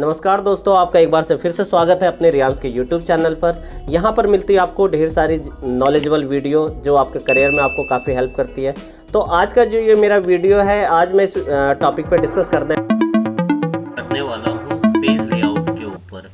नमस्कार दोस्तों, आपका एक बार से फिर से स्वागत है अपने रियांस के YouTube चैनल पर। यहाँ पर मिलती है आपको ढेर सारी नॉलेजेबल वीडियो जो आपके करियर में आपको काफ़ी हेल्प करती है। तो आज का जो ये मेरा वीडियो है, आज मैं इस टॉपिक पर डिस्कस करने वाला हूँ पेज लेआउट के ऊपर।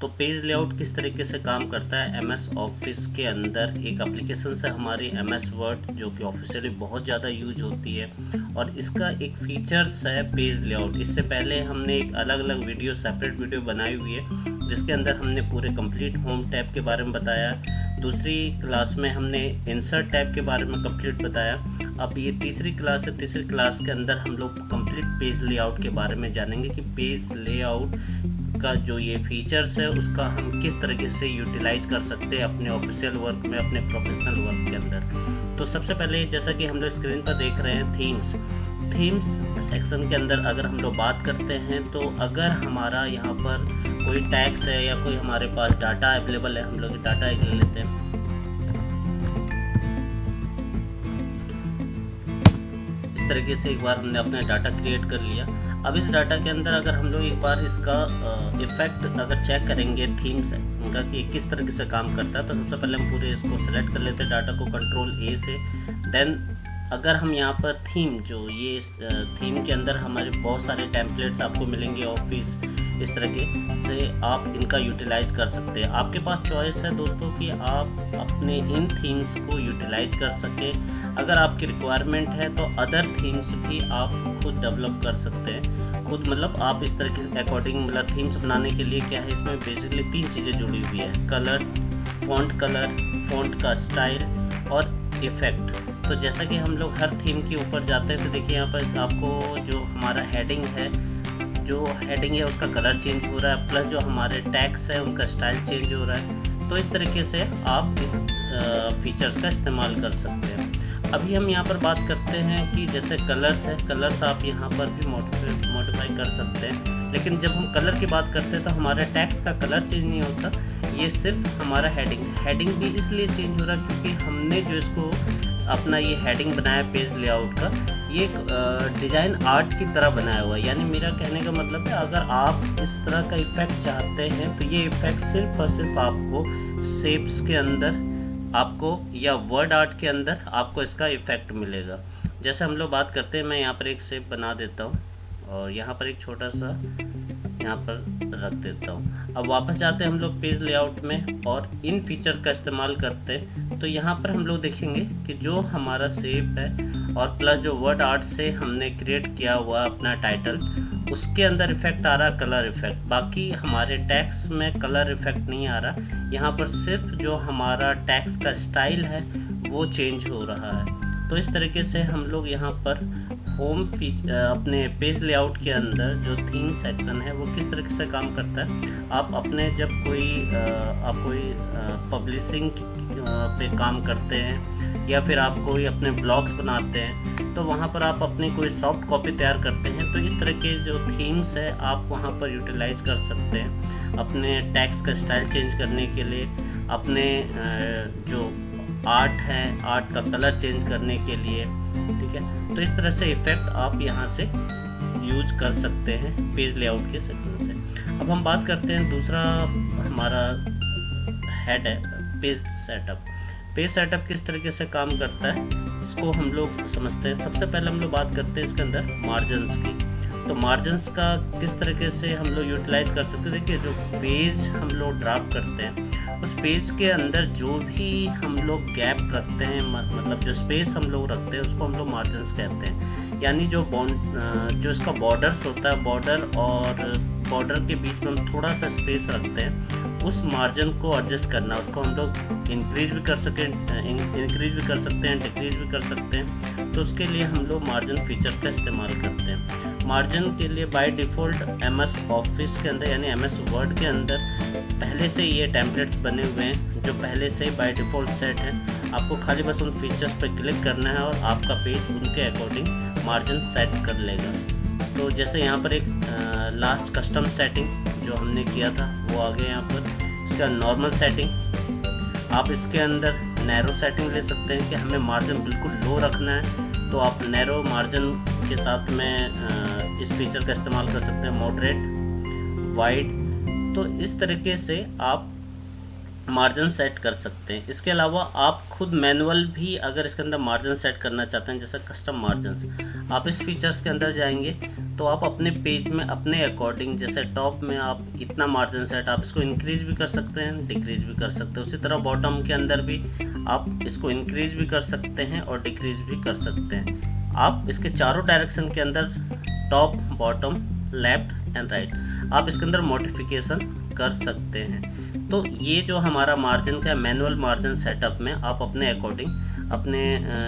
तो पेज लेआउट किस तरीके से काम करता है एमएस ऑफिस के अंदर। एक एप्लीकेशन है हमारी एमएस वर्ड, जो कि ऑफिशियली बहुत ज़्यादा यूज होती है, और इसका एक फीचर्स है पेज लेआउट। इससे पहले हमने एक अलग अलग वीडियो, सेपरेट वीडियो बनाई हुई है, जिसके अंदर हमने पूरे कंप्लीट होम टैब के बारे में बताया। दूसरी क्लास में हमने इंसर्ट टैब के बारे में कंप्लीट बताया। अब ये तीसरी क्लास है, तीसरी क्लास के अंदर हम लोग कंप्लीट पेज लेआउट के बारे में जानेंगे कि पेज लेआउट का जो ये फीचर्स है उसका हम किस तरीके से यूटिलाइज कर सकते हैं अपने ऑफिशियल वर्क में, अपने प्रोफेशनल वर्क के अंदर। तो सबसे पहले जैसा कि हम लोग स्क्रीन पर देख रहे हैं, थीम्स सेक्शन के अंदर अगर हम लोग बात करते हैं, तो अगर हमारा यहाँ पर कोई टैग्स है या कोई हमारे पास डाटा अवेलेबल है, हम लोग डाटा एक ले लेते हैं। इस तरीके से एक बार हमने अपना डाटा क्रिएट कर लिया। अब इस डाटा के अंदर अगर हम लोग एक बार इसका इफेक्ट अगर चेक करेंगे थीम सेक्शन का कि किस तरीके से काम करता है, तो सबसे पहले हम पूरे इसको सेलेक्ट कर लेते हैं डाटा को कंट्रोल ए से। देन अगर हम यहाँ पर थीम, जो ये थीम के अंदर हमारे बहुत सारे टेम्पलेट्स आपको मिलेंगे ऑफिस, इस तरीके से आप इनका यूटिलाइज कर सकते हैं। आपके पास चॉइस है दोस्तों कि आप अपने इन थीम्स को यूटिलाइज कर सकें। अगर आपकी रिक्वायरमेंट है तो अदर थीम्स भी आप खुद डेवलप कर सकते हैं। खुद मतलब आप इस तरीके से अकॉर्डिंग, मतलब थीम्स बनाने के लिए क्या है, इसमें बेसिकली 3 चीज़ें जुड़ी हुई है: कलर, फ़ॉन्ट का स्टाइल और इफ़ेक्ट। तो जैसा कि हम लोग हर थीम के ऊपर जाते हैं, तो देखिए यहाँ पर आपको जो हमारा हेडिंग है उसका कलर चेंज हो रहा है, प्लस जो हमारे टैग्स है उनका स्टाइल चेंज हो रहा है। तो इस तरीके से आप इस फीचर्स का इस्तेमाल कर सकते हैं। अभी हम यहाँ पर बात करते हैं कि जैसे कलर्स है, कलर्स आप यहाँ पर भी मॉडिफाई कर सकते हैं। लेकिन जब हम कलर की बात करते हैं तो हमारे टैग्स का कलर चेंज नहीं होता, ये सिर्फ हमारा हेडिंग भी इसलिए चेंज हो रहा है क्योंकि हमने जो इसको अपना ये हेडिंग बनाया पेज लेआउट का, ये एक डिज़ाइन आर्ट की तरह बनाया हुआ है। यानी मेरा कहने का मतलब है, अगर आप इस तरह का इफ़ेक्ट चाहते हैं तो ये इफ़ेक्ट सिर्फ और सिर्फ आपको शेप्स के अंदर आपको या वर्ड आर्ट के अंदर आपको इसका इफ़ेक्ट मिलेगा। जैसे हम लोग बात करते हैं, मैं यहाँ पर एक शेप बना देता हूँ और यहाँ पर एक छोटा सा यहाँ पर रख देता हूँ। अब वापस जाते हैं हम लोग पेज लेआउट में और इन फीचर्स का इस्तेमाल करते हैं। तो यहाँ पर हम लोग देखेंगे कि जो हमारा शेप है और प्लस जो वर्ड आर्ट से हमने क्रिएट किया हुआ अपना टाइटल, उसके अंदर इफेक्ट आ रहा है कलर इफेक्ट। बाकी हमारे टैक्स में कलर इफेक्ट नहीं आ रहा। यहाँ पर सिर्फ जो हमारा टैक्स का स्टाइल है वो चेंज हो रहा है। तो इस तरीके से हम लोग यहाँ पर होम अपने पेज लेआउट के अंदर जो थीम सेक्शन है वो किस तरीके से काम करता है। आप अपने जब कोई पब्लिशिंग पे काम करते हैं या फिर आप कोई अपने ब्लॉग्स बनाते हैं, तो वहाँ पर आप अपनी कोई सॉफ्ट कॉपी तैयार करते हैं, तो इस तरह के जो थीम्स है आप वहाँ पर यूटिलाइज कर सकते हैं अपने टैक्स का स्टाइल चेंज करने के लिए, अपने जो आर्ट है आर्ट का कलर चेंज करने के लिए। ठीक है, तो इस तरह से इफ़ेक्ट आप यहाँ से यूज कर सकते हैं पेज लेआउट के सेक्शन से। अब हम बात करते हैं, दूसरा हमारा हेड है पेज सेटअप। पेज सेटअप किस तरीके से काम करता है इसको हम लोग समझते हैं। सबसे पहले हम लोग बात करते हैं इसके अंदर मार्जिन्स की। तो मार्जिन्स का किस तरीके से हम लोग यूटिलाइज कर सकते हैं। देखिए, जो पेज हम लोग ड्राफ्ट करते हैं उस पेज के अंदर जो भी हम लोग गैप रखते हैं, मतलब जो स्पेस हम लोग रखते हैं उसको हम लोग मार्जिन्स कहते हैं। यानी जो इसका बॉर्डर्स होता है, बॉर्डर और बॉर्डर के बीच में हम थोड़ा सा स्पेस रखते हैं, उस मार्जिन को एडजस्ट करना, उसको हम लोग इंक्रीज भी कर सकते हैं, डिक्रीज भी कर सकते हैं। तो उसके लिए हम लोग मार्जिन फीचर का इस्तेमाल करते हैं। मार्जिन के लिए बाय डिफ़ॉल्ट एमएस ऑफिस के अंदर यानी एमएस वर्ड के अंदर पहले से ये टेम्पलेट्स बने हुए हैं जो पहले से बाय डिफ़ॉल्ट सेट हैं। आपको खाली बस उन फीचर्स पर क्लिक करना है और आपका पेज उनके अकॉर्डिंग मार्जिन सेट कर लेगा। तो जैसे यहाँ पर एक लास्ट कस्टम सेटिंग जो हमने किया था वो आ गया यहाँ पर। इसका नॉर्मल सेटिंग, आप इसके अंदर नैरो सेटिंग ले सकते हैं कि हमें मार्जिन बिल्कुल लो रखना है, तो आप नैरो मार्जिन के साथ में इस फीचर का इस्तेमाल कर सकते हैं। Moderate, wide. तो इस तरीके से आप मार्जिन सेट कर सकते हैं। इसके अलावा आप खुद मैनुअल भी अगर इसके अंदर मार्जिन सेट करना चाहते हैं, जैसे कस्टम मार्जिन्स, आप इस फीचर्स के अंदर जाएंगे तो आप अपने पेज में अपने अकॉर्डिंग, जैसे टॉप में आप इतना मार्जिन सेट, आप इसको इंक्रीज भी कर सकते हैं, डिक्रीज भी कर सकते हैं। उसी तरह बॉटम के अंदर भी आप इसको इंक्रीज भी कर सकते हैं और डिक्रीज भी कर सकते हैं। आप इसके चारों डायरेक्शन के अंदर top, bottom, left and right, आप इसके अंदर मॉडिफिकेशन कर सकते हैं। तो ये जो हमारा मार्जिन का मैनुअल मार्जिन सेटअप में आप अपने अकॉर्डिंग, अपने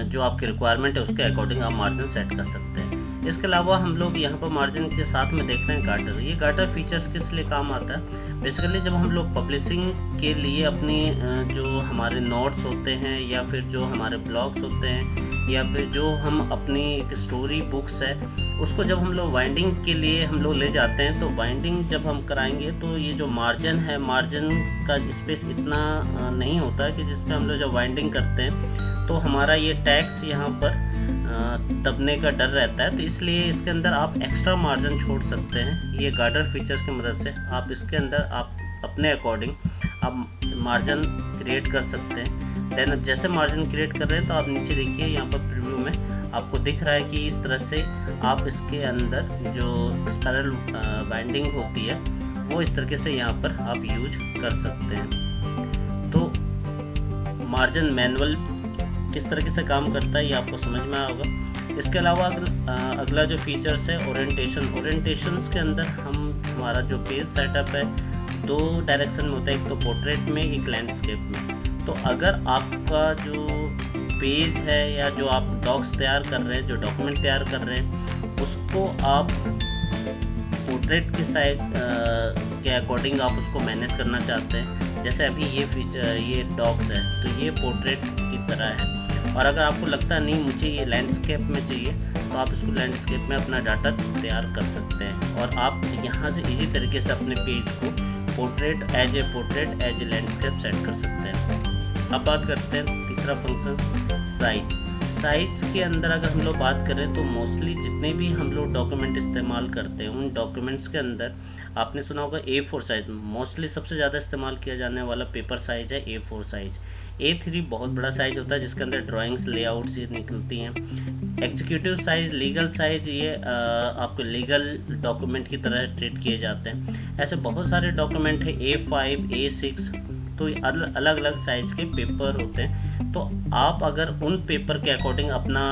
जो आपकी रिक्वायरमेंट है उसके अकॉर्डिंग आप मार्जिन सेट कर सकते हैं। इसके अलावा हम लोग यहाँ पर मार्जिन के साथ में देख रहे हैं गार्टर। ये गार्टर फीचर्स किस लिए काम आता है? बेसिकली जब हम लोग पब्लिशिंग के लिए अपनी जो हमारे नोट्स होते हैं या फिर जो हमारे ब्लॉग्स होते हैं या फिर जो हम अपनी एक स्टोरी बुक्स है उसको जब हम लोग बाइंडिंग के लिए हम लोग ले जाते हैं, तो बाइंडिंग जब हम कराएंगे तो ये जो मार्जिन है, मार्जिन का स्पेस इतना नहीं होता है कि जिस पे हम लोग जब बाइंडिंग करते हैं तो हमारा ये टैक्स यहाँ पर दबने का डर रहता है। तो इसलिए इसके अंदर आप एक्स्ट्रा मार्जिन छोड़ सकते हैं। ये गार्डर फीचर्स की मदद से आप इसके अंदर आप अपने अकॉर्डिंग आप मार्जिन क्रिएट कर सकते हैं। देन जैसे मार्जिन क्रिएट कर रहे हैं तो आप नीचे देखिए यहाँ पर प्रीव्यू में आपको दिख रहा है कि इस तरह से आप इसके अंदर जो स्पाइरल बाइंडिंग होती है वो इस तरीके से यहाँ पर आप यूज कर सकते हैं। तो मार्जिन मैनुअल किस तरीके से काम करता है ये आपको समझ में आया होगा। इसके अलावा अगला जो फीचर्स है ओरिएंटेशंस के अंदर हमारा जो पेज सेटअप है 2 डायरेक्शन में होता है, एक तो पोर्ट्रेट में, एक लैंडस्केप में। तो अगर आपका जो पेज है या जो आप डॉक्स तैयार कर रहे हैं, जो डॉक्यूमेंट तैयार कर रहे हैं, उसको आप पोर्ट्रेट की साइज के अकॉर्डिंग आप उसको मैनेज करना चाहते हैं, जैसे अभी ये फीचर ये डॉक्स है तो ये पोर्ट्रेट की तरह है, और अगर आपको लगता है नहीं मुझे ये लैंडस्केप में चाहिए तो आप इसको लैंडस्केप में अपना डाटा तैयार कर सकते हैं और आप यहाँ से इजी तरीके से अपने पेज को portrait as a landscape set कर सकते हैं। अब बात करते हैं तीसरा फंक्शन साइज के अंदर अगर हम लोग बात करें तो मोस्टली जितने भी हम लोग डॉक्यूमेंट इस्तेमाल करते हैं उन डॉक्यूमेंट्स के अंदर आपने सुना होगा A4 साइज मोस्टली सबसे ज़्यादा इस्तेमाल किया जाने वाला पेपर साइज है A4 साइज। A3 बहुत बड़ा साइज होता है जिसके अंदर ड्राइंग्स, लेआउट्स ये निकलती हैं। एग्जीक्यूटिव साइज, लीगल साइज, ये आपको लीगल डॉक्यूमेंट की तरह ट्रीट किए जाते हैं। ऐसे बहुत सारे डॉक्यूमेंट है A5, A6, तो अलग अलग साइज़ के पेपर होते हैं। तो आप अगर उन पेपर के अकॉर्डिंग अपना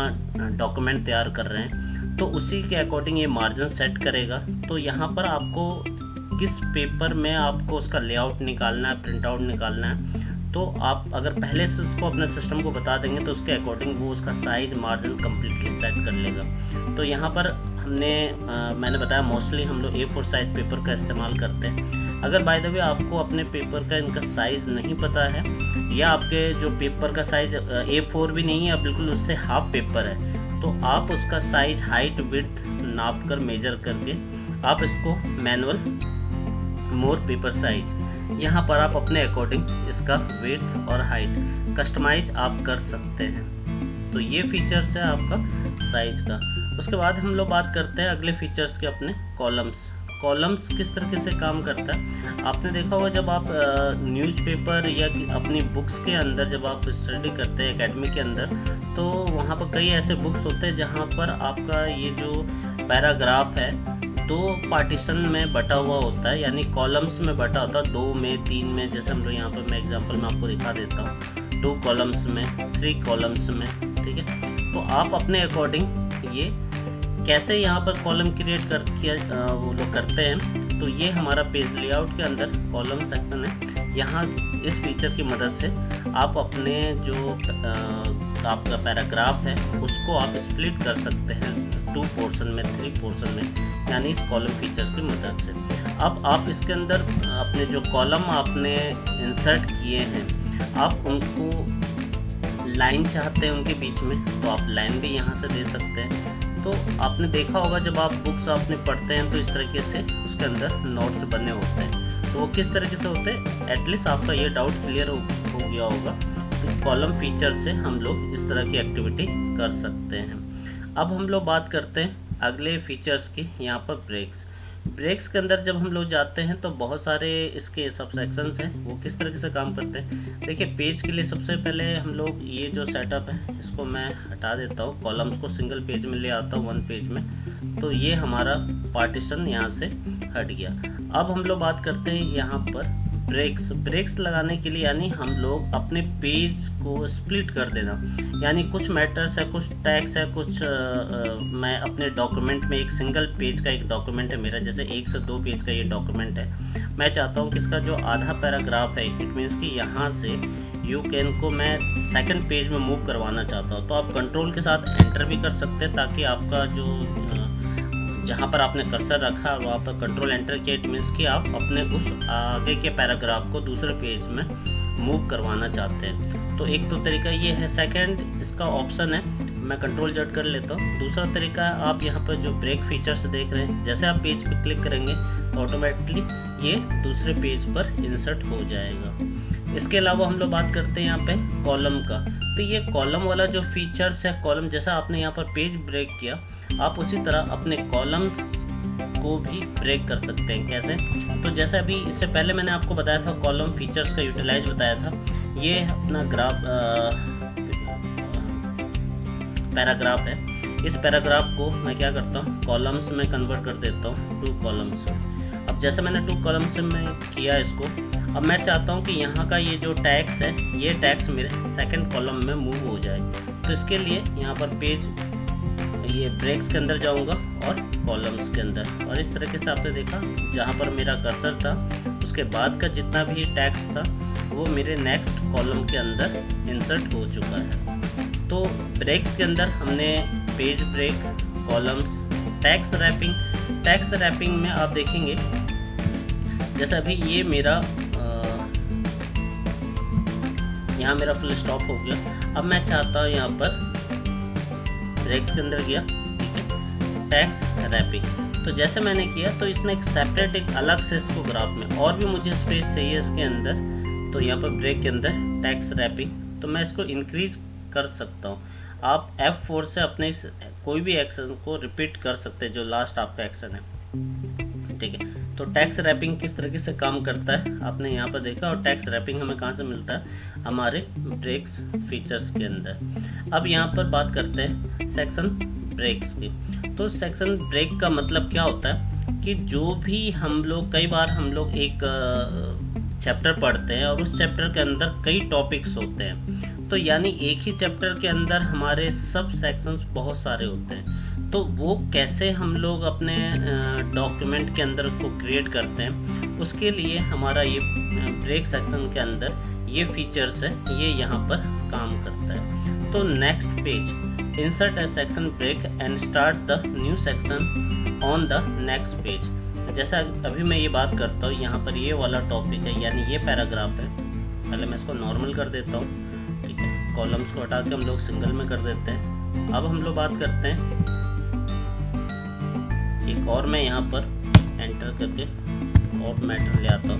डॉक्यूमेंट तैयार कर रहे हैं तो उसी के अकॉर्डिंग ये मार्जिन सेट करेगा। तो यहाँ पर आपको किस पेपर में आपको उसका लेआउट निकालना है, प्रिंट आउट निकालना है, तो आप अगर पहले से उसको अपने सिस्टम को बता देंगे तो उसके अकॉर्डिंग वो उसका साइज़ मार्जिन कम्प्लीटली सेट कर लेगा। तो यहाँ पर मैंने बताया मोस्टली हम लोग A4 साइज पेपर का इस्तेमाल करते हैं। अगर बाय द वे आपको अपने पेपर का इनका साइज़ नहीं पता है या आपके जो पेपर का साइज़ A4 भी नहीं है, बिल्कुल उससे हाफ पेपर है, तो आप उसका साइज़, हाइट, विड्थ नाप कर मेजर करके आप इसको मैनुअल मोर पेपर साइज यहाँ पर आप अपने अकॉर्डिंग इसका विड्थ और हाइट कस्टमाइज आप कर सकते हैं। तो ये फीचर्स है आपका साइज का। उसके बाद हम लोग बात करते हैं अगले फीचर्स के, अपने कॉलम्स किस तरीके से काम करता है। आपने देखा होगा जब आप न्यूज़पेपर या अपनी बुक्स के अंदर जब आप स्टडी करते हैं एकेडमी के अंदर, तो वहाँ पर कई ऐसे बुक्स होते हैं जहाँ पर आपका ये जो पैराग्राफ है 2 पार्टीशन में बटा हुआ होता है, यानी कॉलम्स में बटा होता है, 2 में, 3 में। जैसे हम लोग यहाँ पर मैं एग्जांपल में आपको दिखा देता हूँ, 2 कॉलम्स में, 3 कॉलम्स में, ठीक है। तो आप अपने अकॉर्डिंग ये कैसे यहाँ पर कॉलम क्रिएट वो लोग करते हैं। तो ये हमारा पेज लेआउट के अंदर कॉलम सेक्शन है। यहाँ इस फीचर की मदद से आप अपने जो आपका पैराग्राफ है उसको आप स्प्लिट कर सकते हैं 2 पोर्शन में, 3 पोर्शन में, यानी इस कॉलम फीचर्स की मदद से। अब आप इसके अंदर अपने जो कॉलम आपने इंसर्ट किए हैं, आप उनको लाइन चाहते हैं उनके बीच में, तो आप लाइन भी यहाँ से दे सकते हैं। तो आपने देखा होगा जब आप बुक्स आपने पढ़ते हैं तो इस तरीके से उसके अंदर नोट्स बने होते हैं, तो वो किस तरीके से होते हैं, एटलीस्ट आपका ये डाउट क्लियर हो गया होगा। तो कॉलम फीचर से हम लोग इस तरह की एक्टिविटी कर सकते हैं। अब हम लोग बात करते हैं अगले फीचर्स की। यहाँ पर ब्रेक्स के अंदर जब हम लोग जाते हैं तो बहुत सारे इसके सब सेक्शंस हैं, वो किस तरीके से काम करते हैं। देखिए पेज के लिए सबसे पहले हम लोग ये जो सेटअप है इसको मैं हटा देता हूँ, कॉलम्स को सिंगल पेज में ले आता हूँ, वन पेज में। तो ये हमारा पार्टीशन यहाँ से हट गया। अब हम लोग बात करते हैं यहाँ पर ब्रेक्स लगाने के लिए, यानी हम लोग अपने पेज को स्प्लिट कर देना, यानी कुछ मैटर्स है, कुछ टैक्स है, कुछ मैं अपने डॉक्यूमेंट में एक सिंगल पेज का एक डॉक्यूमेंट है मेरा, जैसे 1 से 2 पेज का ये डॉक्यूमेंट है। मैं चाहता हूँ कि इसका जो आधा पैराग्राफ है, इट मीन्स कि यहाँ से यू कैन को मैं सेकंड पेज में मूव करवाना चाहता हूँ, तो आप कंट्रोल के साथ एंटर भी कर सकते हैं, ताकि आपका जो जहाँ पर आपने कर्सर रखा वहाँ पर कंट्रोल एंटर किया, इट मीन्स कि आप अपने उस आगे के पैराग्राफ को दूसरे पेज में मूव करवाना चाहते हैं। तो एक तो तरीका ये है। सेकंड इसका ऑप्शन है, मैं कंट्रोल जेड कर लेता हूँ। दूसरा तरीका है, आप यहाँ पर जो ब्रेक फीचर्स देख रहे हैं, जैसे आप पेज पर क्लिक करेंगे तो ऑटोमेटिकली ये दूसरे पेज पर इंसर्ट हो जाएगा। इसके अलावा हम लोग बात करते हैं यहाँ पे कॉलम का। तो ये कॉलम वाला जो फीचर्स है, कॉलम जैसा आपने यहाँ पर पेज ब्रेक किया, आप उसी तरह अपने कॉलम्स को भी ब्रेक कर सकते हैं। कैसे? तो जैसे अभी इससे पहले मैंने आपको बताया था, कॉलम फीचर्स का यूटिलाइज बताया था। ये अपना पैराग्राफ है। इस पैराग्राफ को मैं क्या करता हूँ, कॉलम्स में कन्वर्ट कर देता हूँ 2 कॉलम्स में। अब जैसे मैंने 2 कॉलम्स में किया इसको, अब मैं चाहता हूँ कि यहाँ का ये जो टैक्स है, ये टैक्स मेरे सेकंड कॉलम में मूव हो जाए। तो इसके लिए यहाँ पर पेज ये ब्रेक्स के अंदर जाऊंगा और कॉलम्स के अंदर, और इस तरीके से आपने देखा जहाँ पर मेरा कर्सर था उसके बाद का जितना भी टैक्स था वो मेरे नेक्स्ट कॉलम के अंदर इंसर्ट हो चुका है। तो ब्रेक्स के अंदर हमने page break, columns, text wrapping में आप देखेंगे जैसे अभी ये मेरा यहाँ मेरा फुल स्टॉप हो गया। अब मैं चाहता हूँ यहाँ पर ब्रेक्स के अंदर गया, ठीक है, टैक्स रैपिंग। तो जैसे मैंने किया तो इसने एक सेपरेट एक अलग से इसको ग्राफ में, और भी मुझे स्पेस चाहिए इसके अंदर, तो यहाँ पर ब्रेक के अंदर टैक्स रैपिंग, तो मैं इसको इंक्रीज कर सकता हूँ। आप F4 से अपने इस कोई भी एक्शन को रिपीट कर सकते हैं जो लास्ट आपका एक्शन है, ठीक है। तो टैक्स रैपिंग किस तरीके से काम करता है आपने यहाँ पर देखा, और टैक्स रैपिंग हमें कहाँ से मिलता है, हमारे ब्रेक्स फीचर्स के अंदर। अब यहाँ पर बात करते हैं सेक्शन ब्रेक्स की। तो सेक्शन ब्रेक का मतलब क्या होता है कि जो भी हम लोग, कई बार हम लोग एक चैप्टर पढ़ते हैं और उस चैप्टर के अंदर कई टॉपिक्स होते हैं, तो यानी एक ही चैप्टर के अंदर हमारे सब सेक्शंस बहुत सारे होते हैं। तो वो कैसे हम लोग अपने डॉक्यूमेंट के अंदर उसको क्रिएट करते हैं, उसके लिए हमारा ये ब्रेक सेक्शन के अंदर ये फीचर्स है, ये यहाँ पर काम करता है। तो next page, insert a section break and start the new section on the next page. जैसा अभी मैं ये बात करता हूँ, यहाँ पर ये वाला टॉपिक है, यानी ये पैराग्राफ है। पहले मैं इसको नॉर्मल कर देता हूँ, ठीक है, कॉलम्स को हटा के हम लोग सिंगल में कर देते हैं। अब हम लोग बात करते हैं एक और, मैं यहाँ पर एंटर करके और मैटर ले आता हूँ,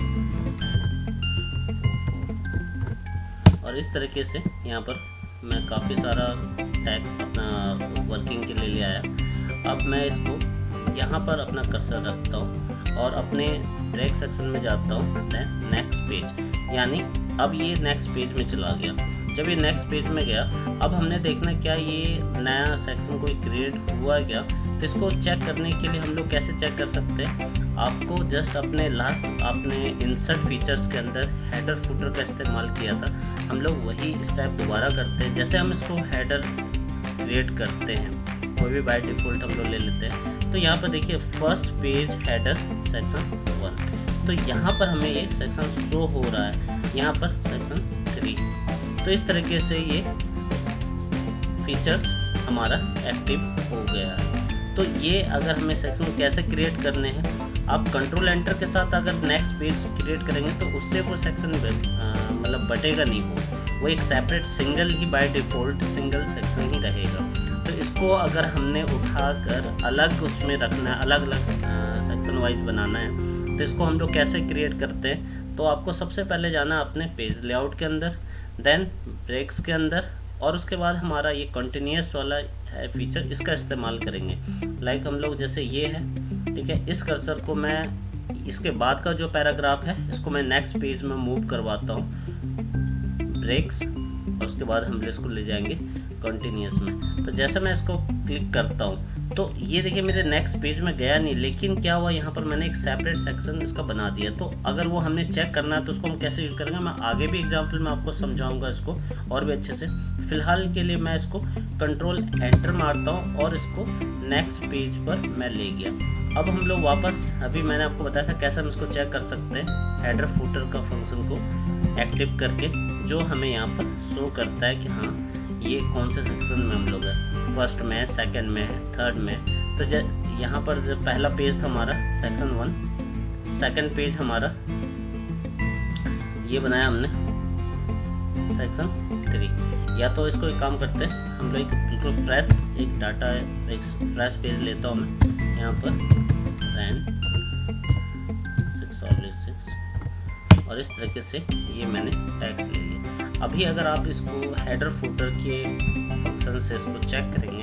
और इस तरीके से यहाँ पर मैं काफ़ी सारा टैक्स अपना वर्किंग के लिए ले आया। अब मैं इसको यहाँ पर अपना कर्सर रखता हूँ और अपने ब्रेक सेक्शन में जाता हूँ, नेक्स्ट पेज, यानी अब ये नेक्स्ट पेज में चला गया। जब ये नेक्स्ट पेज में गया, अब हमने देखना क्या ये नया सेक्शन कोई क्रिएट हुआ क्या। तो इसको चेक करने के लिए हम लोग कैसे चेक कर सकते हैं, आपको जस्ट अपने लास्ट आपने इंसर्ट फीचर्स के अंदर हेडर फुटर का इस्तेमाल किया था, हम लोग वही स्टेप दोबारा करते हैं। जैसे हम इसको हेडर क्रिएट करते हैं, कोई भी बाय डिफ़ॉल्ट हम लोग ले लेते हैं, तो यहाँ पर देखिए फर्स्ट पेज हेडर सेक्शन 1, तो यहाँ पर हमें ये सेक्शन शो हो रहा है, यहाँ पर सेक्शन 3। तो इस तरीके से ये फीचर्स हमारा एक्टिव हो गया है। तो ये अगर हमें सेक्शन कैसे क्रिएट करने हैं, आप कंट्रोल एंटर के साथ अगर नेक्स्ट पेज क्रिएट करेंगे तो उससे वो सेक्शन मतलब बटेगा नहीं, वो एक सेपरेट सिंगल ही बाय डिफ़ॉल्ट सिंगल सेक्शन ही रहेगा। तो इसको अगर हमने उठाकर अलग उसमें रखना है, अलग अलग सेक्शन वाइज बनाना है, तो इसको हम लोग कैसे क्रिएट करते हैं, तो आपको सबसे पहले जाना अपने पेज लेआउट के अंदर, देन ब्रेक्स के अंदर, और उसके बाद हमारा ये कंटिन्यूस वाला है फीचर, इसका इस्तेमाल करेंगे। लाइक हम लोग जैसे ये है, ठीक है, इस कर्सर को मैं इसके बाद का जो पैराग्राफ है इसको मैं नेक्स्ट पेज में मूव करवाता हूँ, ब्रेक्स, और उसके बाद हम इसको ले जाएंगे कंटिन्यूस में। तो जैसे मैं इसको क्लिक करता हूँ तो ये देखिए मेरे नेक्स्ट पेज में गया नहीं, लेकिन क्या हुआ यहाँ पर मैंने एक सेपरेट सेक्शन इसका बना दिया। तो अगर वो हमने चेक करना है तो उसको हम कैसे यूज़ करेंगे, मैं आगे भी एग्जांपल में आपको समझाऊंगा इसको और भी अच्छे से। फिलहाल के लिए मैं इसको कंट्रोल एंटर मारता हूँ और इसको नेक्स्ट पेज पर मैं ले गया। अब हम लोग वापस, अभी मैंने आपको बताया था कैसे हम इसको चेक कर सकते हैं, हेडर फुटर का फंक्शन को एक्टिव करके, जो हमें यहाँ पर शो करता है कि हाँ ये कौन से सेक्शन में हम लोग हैं, फर्स्ट में, सेकंड में, थर्ड में। तो यहाँ पर जो पहला पेज था हमारा सेक्शन 1, सेकंड पेज हमारा ये बनाया हमने सेक्शन 3। या तो इसको एक काम करते हैं, हम लोग बिल्कुल फ्रेश एक डाटा है, एक फ्रेश पेज लेता हूँ मैं यहाँ पर रैन 6/6 और इस तरीके से ये मैंने टैग्स ले लिया। अभी अगर आप इसको हेडर फुटर के फंक्शन से इसको चेक करेंगे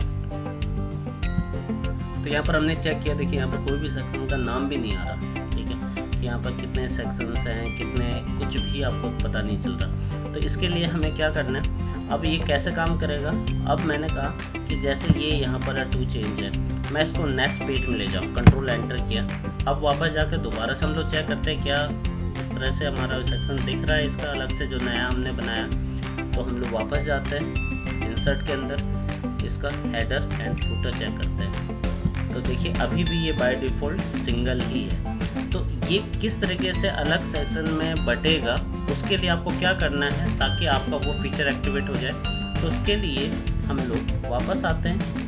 तो यहाँ पर हमने चेक किया, देखिए यहाँ पर कोई भी सेक्शन का नाम भी नहीं आ रहा, ठीक है, यहाँ पर कितने सेक्शंस हैं, कितने, कुछ भी आपको पता नहीं चल रहा। तो इसके लिए हमें क्या करना है, अब ये कैसे काम करेगा। अब मैंने कहा कि जैसे ये यहाँ पर है 2 चेंज है, मैं इसको नेक्स्ट पेज में ले जाऊँ, कंट्रोल एंटर किया। अब वापस जाकर दोबारा से हम लोग चेक करते हैं क्या इस तरह से हमारा सेक्शन दिख रहा है इसका अलग से जो नया हमने बनाया। तो हम लोग वापस जाते हैं इंसर्ट के अंदर, इसका हेडर एंड फुटर चेक करते हैं। तो देखिए अभी भी ये बाय डिफ़ॉल्ट सिंगल ही है। तो ये किस तरीके से अलग सेक्शन में बटेगा, उसके लिए आपको क्या करना है ताकि आपका वो फीचर एक्टिवेट हो जाए। तो उसके लिए हम लोग वापस आते हैं।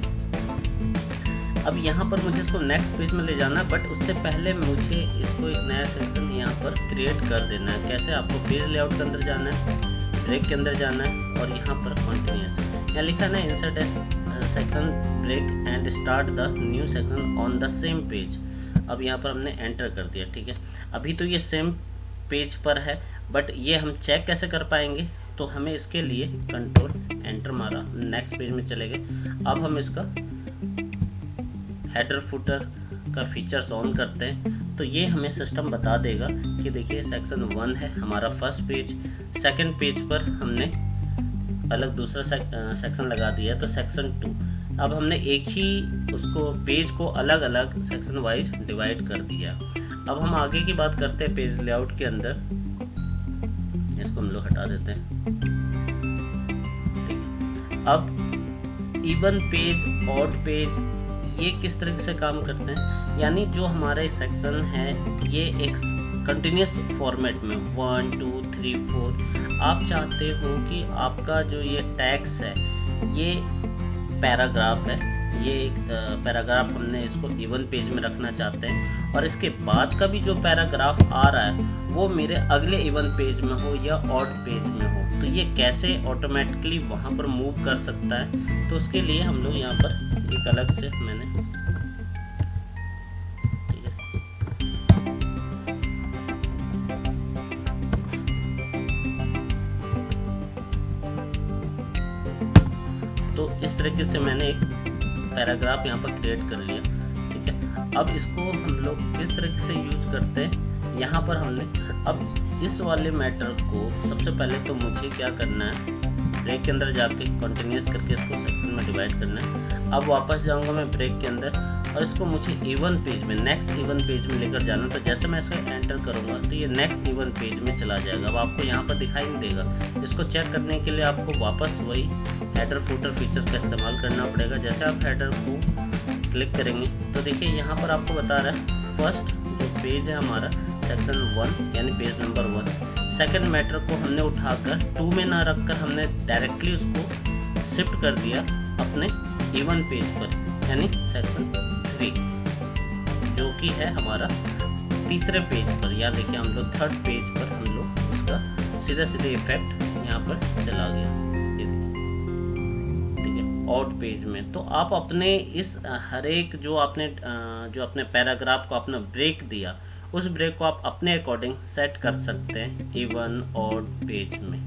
अब यहाँ पर मुझे इसको नेक्स्ट पेज में ले जाना है, बट उससे पहले मुझे इसको एक नया सेक्शन यहाँ पर क्रिएट कर देना है। कैसे, आपको पेज लेआउट के अंदर जाना है, ब्रेक के अंदर जाना है और यहाँ पर कंटिन्यूस, यहाँ लिखा है ना insert section break and start the new section on the same page. अब यहाँ पर हमने एंटर कर दिया, ठीक है। अभी तो ये सेम पेज पर है, बट ये हम चेक कैसे कर पाएंगे, तो हमें इसके लिए कंट्रोल एंटर मारा, नेक्स्ट पेज में चले गए। अब हम इसका हेडर फुटर का फीचर्स ऑन करते हैं तो ये हमें सिस्टम बता देगा कि देखिए सेक्शन 1 है हमारा फर्स्ट पेज, सेकंड पेज पर हमने अलग दूसरा सेक्शन लगा दिया तो सेक्शन 2। अब हमने एक ही उसको पेज को अलग अलग सेक्शन वाइज डिवाइड कर दिया। अब हम आगे की बात करते हैं पेज लेआउट के अंदर, इसको हम लोग हटा देते हैं, ठीक है। अब इवन पेज, ऑड पेज, ये किस तरीके से काम करते हैं, यानी जो हमारे सेक्शन है ये एक कंटिन्यूस फॉर्मेट में 1 2 3 4 आप चाहते हो कि आपका जो ये टैग्स है ये पैराग्राफ है, ये एक पैराग्राफ हमने इसको इवन पेज में रखना चाहते हैं और इसके बाद का भी जो पैराग्राफ आ रहा है वो मेरे अगले इवन पेज में हो या ऑड पेज में हो। तो ये कैसे ऑटोमेटिकली वहाँ पर मूव कर सकता है, तो उसके लिए हम लोग यहाँ पर एक अलग से मैंने, ठीक है, तो इस तरीके से मैंने एक पैराग्राफ यहाँ पर क्रिएट कर लिया, ठीक है। अब इसको हम लोग किस तरीके से यूज करते हैं, यहाँ पर हमने अब इस वाले मैटर को सबसे पहले तो मुझे क्या करना है, ब्रेक के अंदर जाके कंटिन्यूस करके इसको सेक्शन में डिवाइड करना है। अब वापस जाऊंगा मैं ब्रेक के अंदर और इसको मुझे इवन पेज में, नेक्स्ट इवन पेज में लेकर जाना। तो जैसे मैं इसका एंटर करूंगा तो ये नेक्स्ट इवन पेज में चला जाएगा। अब आपको यहाँ पर दिखाई नहीं देगा। इसको चेक करने के लिए आपको वापस वही हेडर फुटर फीचर का इस्तेमाल करना पड़ेगा। जैसे आप हेडर को क्लिक करेंगे तो देखिए यहाँ पर आपको बता रहा है फर्स्ट जो पेज है हमारा सेक्शन 1 यानी पेज नंबर 1, सेकंड मैटर को हमने उठाकर 2 में ना रखकर हमने डायरेक्टली उसको शिफ्ट कर दिया अपने इवन पेज पर यानी सेक्शन 3 जो कि है हमारा तीसरे पेज पर। या देखिए हम लोग थर्ड पेज पर हम लोग उसका सीधे सीधे इफेक्ट यहाँ पर चला गया, ठीक है, ऑड पेज में। तो आप अपने इस हर एक जो अपने पैराग्राफ को आपने ब्रेक दिया उस ब्रेक को आप अपने अकॉर्डिंग सेट कर सकते हैं इवन ऑड पेज में।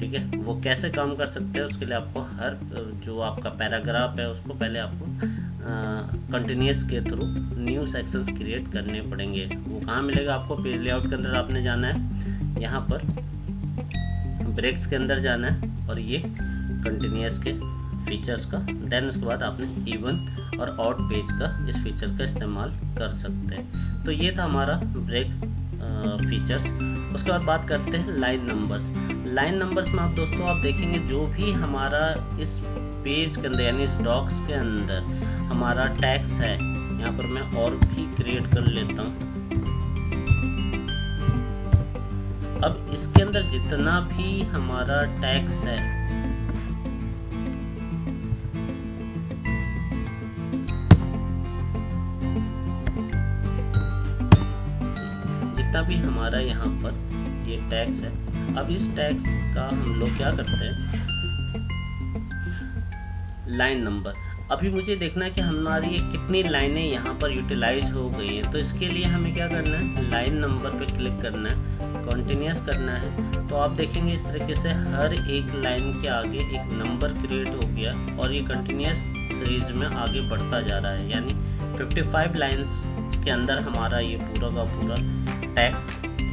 ठीक है। वो कैसे काम कर सकते हैं, उसके लिए आपको हर जो आपका पैराग्राफ है उसको पहले आपको कंटिन्यूस के थ्रू न्यू सेक्शंस क्रिएट करने पड़ेंगे। वो कहाँ मिलेगा आपको, पेज लेआउट के अंदर आपने जाना है, यहाँ पर ब्रेक्स के अंदर जाना है और ये कंटिन्यूस के फीचर्स का, देन उसके बाद आपने इवन और ऑड पेज का इस फीचर का इस्तेमाल कर सकते हैं। तो ये था हमारा ब्रेक्स फीचर्स। उसके बाद बात करते हैं लाइन नंबर्स। लाइन नंबर्स में आप दोस्तों आप देखेंगे जो भी हमारा इस पेज के अंदर यानी इस डॉक्स के अंदर हमारा टैक्स है, यहाँ पर मैं और भी क्रिएट कर लेता हूँ। अब इसके अंदर जितना भी हमारा टैक्स है, जितना भी हमारा यहाँ पर ये टैक्स है, अब इस टैक्स का हम लोग क्या करते हैं, लाइन नंबर। अभी मुझे देखना है कि हमारी ये कितनी लाइनें यहाँ पर यूटिलाइज हो गई हैं। तो इसके लिए हमें क्या करना है, लाइन नंबर पे क्लिक करना है, कंटिन्यूस करना है। तो आप देखेंगे इस तरीके से हर एक लाइन के आगे एक नंबर क्रिएट हो गया और ये कंटिन्यूस सीरीज में आगे बढ़ता जा रहा है। यानी 55 लाइन्स के अंदर हमारा ये पूरा का पूरा टैक्स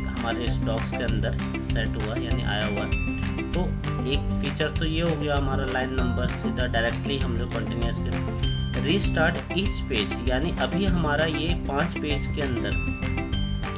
हमारे स्टॉक्स के अंदर सेट हुआ यानी आया हुआ। तो एक फीचर तो ये हो गया हमारा लाइन नंबर, सीधा डायरेक्टली हम लोग कंटिन्यूस के रीस्टार्ट ईच पेज, यानी अभी हमारा ये 5 पेज के अंदर,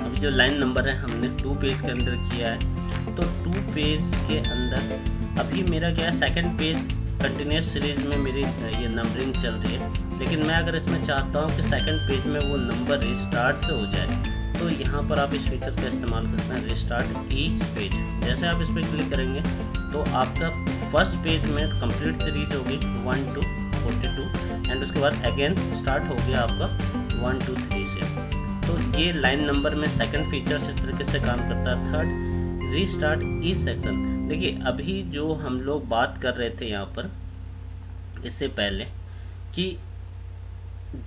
अभी जो लाइन नंबर है हमने 2 पेज के अंदर किया है। तो 2 पेज के अंदर अभी मेरा क्या है, सेकंड पेज कंटिन्यूस सीरीज में मेरी ये नंबरिंग चल रही है। लेकिन मैं अगर इसमें चाहता हूँ कि सेकंड पेज में वो नंबर रिस्टार्ट से हो जाए, तो यहाँ पर आप इस फीचर का इस्तेमाल करते हैं, रिस्टार्ट ईच पेज। जैसे आप इस पर क्लिक करेंगे तो आपका फर्स्ट पेज में कंप्लीट सीरीज होगी 1 to 42 एंड उसके बाद अगेन स्टार्ट हो गया आपका 1 to 3 से। तो ये लाइन नंबर में सेकंड फीचर इस तरीके से काम करता है। Third, restart each section. देखिए अभी जो हम लोग बात कर रहे थे यहाँ पर इससे पहले कि